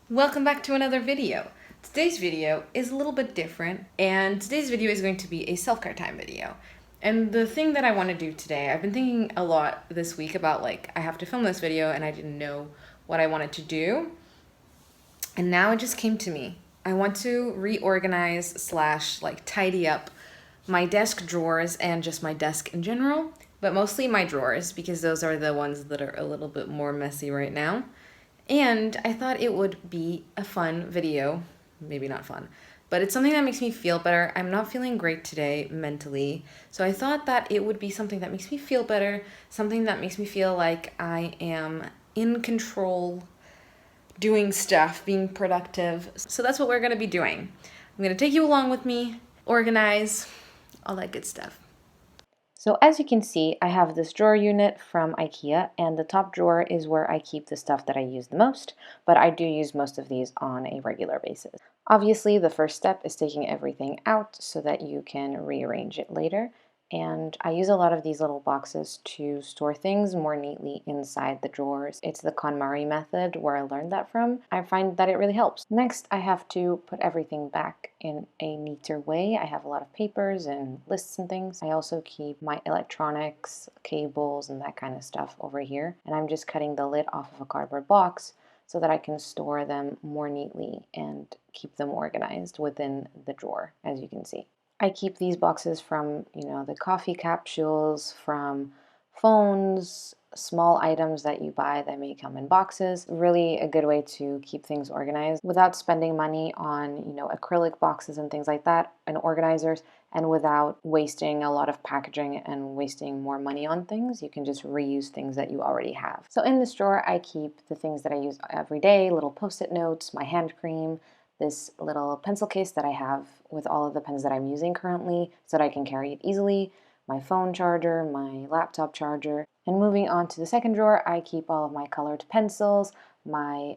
Welcome back to another video. Today's video is a little bit different, and today's video is going to be a self-care time video. And the thing that I want to do today, I've been thinking a lot this week about I have to film this video and I didn't know what I wanted to do. And now it just came to me. I want to reorganize slash tidy up my desk drawers and just my desk in general, but mostly my drawers because those are the ones that are a little bit more messy right now. And I thought it would be a fun video. Maybe not fun, but it's something that makes me feel better. I'm not feeling great today mentally, so I thought that it would be something that makes me feel better, something that makes me feel like I am in control, doing stuff, being productive. So that's what we're gonna be doing. I'm gonna take you along with me, organize, all that good stuff. So as you can see, I have this drawer unit from IKEA, and the top drawer is where I keep the stuff that I use the most, but I do use most of these on a regular basis. Obviously, the first step is taking everything out so that you can rearrange it later. And I use a lot of these little boxes to store things more neatly inside the drawers. It's the KonMari method where I learned that from. I find that it really helps. Next, I have to put everything back in a neater way. I have a lot of papers and lists and things. I also keep my electronics, cables, and that kind of stuff over here. And I'm just cutting the lid off of a cardboard box so that I can store them more neatly and keep them organized within the drawer, as you can see. I keep these boxes from, the coffee capsules, from phones, small items that you buy that may come in boxes. Really a good way to keep things organized without spending money on, acrylic boxes and things like that and organizers, and without wasting a lot of packaging and wasting more money on things. You can just reuse things that you already have. So in this drawer, I keep the things that I use every day, little post-it notes, my hand cream, this little pencil case that I have with all of the pens that I'm using currently so that I can carry it easily, my phone charger, my laptop charger. And moving on to the second drawer, I keep all of my colored pencils, my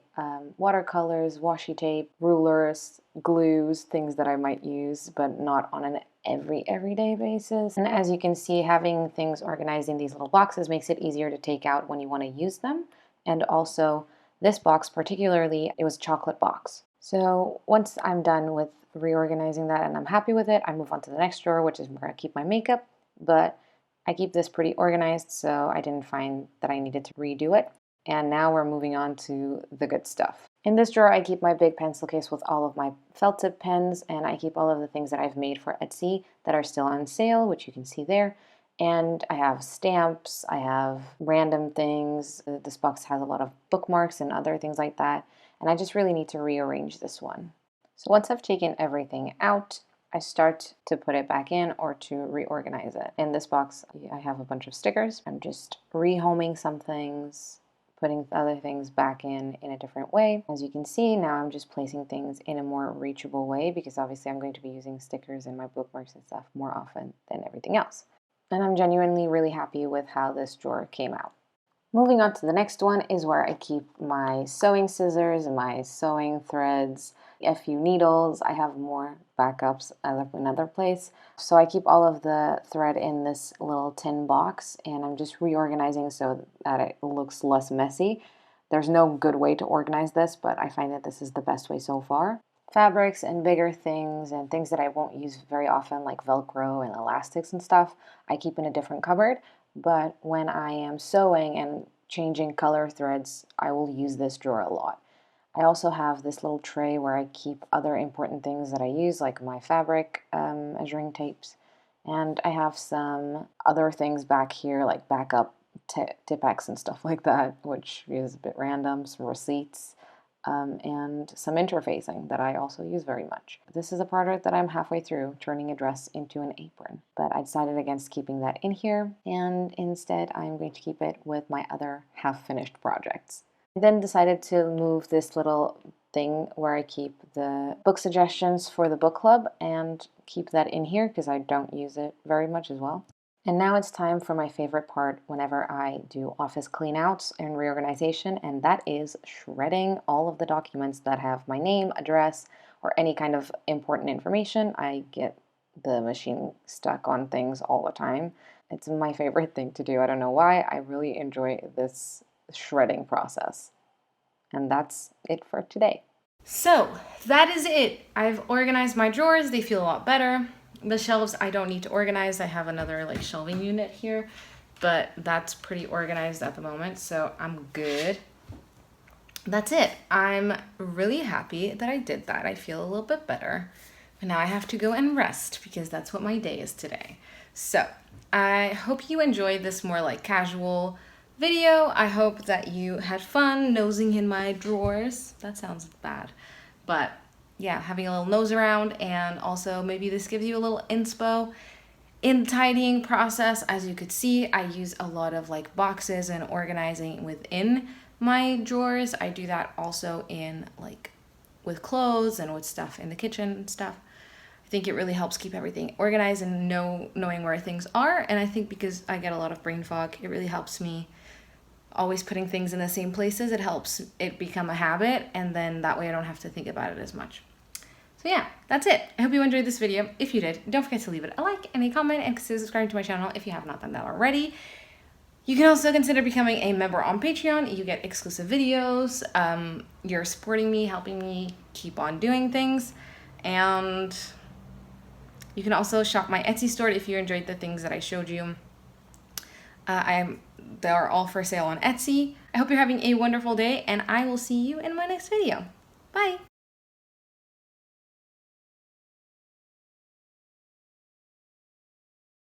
watercolors, washi tape, rulers, glues, things that I might use but not on an everyday basis. And as you can see, having things organized in these little boxes makes it easier to take out when you want to use them. And also this box particularly, it was a chocolate box. So once I'm done with reorganizing that and I'm happy with it, I move on to the next drawer, which is where I keep my makeup. But I keep this pretty organized, so I didn't find that I needed to redo it. And now we're moving on to the good stuff. In this drawer, I keep my big pencil case with all of my felt tip pens, and I keep all of the things that I've made for Etsy that are still on sale, which you can see there. And I have stamps, I have random things. This box has a lot of bookmarks and other things like that. And I just really need to rearrange this one. So once I've taken everything out, I start to put it back in or to reorganize it. In this box, I have a bunch of stickers. I'm just rehoming some things, putting other things back in a different way. As you can see, now I'm just placing things in a more reachable way because obviously I'm going to be using stickers and my bookmarks and stuff more often than everything else. And I'm genuinely really happy with how this drawer came out. Moving on to the next one is where I keep my sewing scissors, my sewing threads, a few needles. I have more backups in another place. So I keep all of the thread in this little tin box, and I'm just reorganizing so that it looks less messy. There's no good way to organize this, but I find that this is the best way so far. Fabrics and bigger things and things that I won't use very often, like Velcro and elastics and stuff, I keep in a different cupboard. But when I am sewing and changing color threads, I will use this drawer a lot. I also have this little tray where I keep other important things that I use, like my fabric measuring tapes. And I have some other things back here, like backup Tipp-Ex and stuff like that, which is a bit random, some receipts, and some interfacing that I also use very much. This is a project that I'm halfway through, turning a dress into an apron, but I decided against keeping that in here, and instead I'm going to keep it with my other half-finished projects. I then decided to move this little thing where I keep the book suggestions for the book club and keep that in here because I don't use it very much as well. And now it's time for my favorite part whenever I do office cleanouts and reorganization, and that is shredding all of the documents that have my name, address, or any kind of important information. I get the machine stuck on things all the time. It's my favorite thing to do. I don't know why. I really enjoy this shredding process. And that's it for today. So that is it. I've organized my drawers. They feel a lot better. The shelves I don't need to organize. I have another like shelving unit here, but that's pretty organized at the moment, so I'm good. That's it. I'm really happy that I did that. I feel a little bit better. But now I have to go and rest because that's what my day is today. So I hope you enjoyed this more like casual video. I hope that you had fun nosing in my drawers. That sounds bad. But yeah, having a little nose around, and also maybe this gives you a little inspo in the tidying process. As you could see, I use a lot of like boxes and organizing within my drawers. I do that also in like with clothes and with stuff in the kitchen and stuff. I think it really helps keep everything organized and knowing where things are. And I think because I get a lot of brain fog, it really helps me always putting things in the same places. It helps it become a habit, and then that way I don't have to think about it as much. So yeah, that's it. I hope you enjoyed this video. If you did, don't forget to leave it a like and a comment, and consider subscribing to my channel if you have not done that already. You can also consider becoming a member on Patreon. You get exclusive videos. You're supporting me, helping me keep on doing things. And you can also shop my Etsy store if you enjoyed the things that I showed you. They are all for sale on Etsy. I hope you're having a wonderful day, and I will see you in my next video. Bye!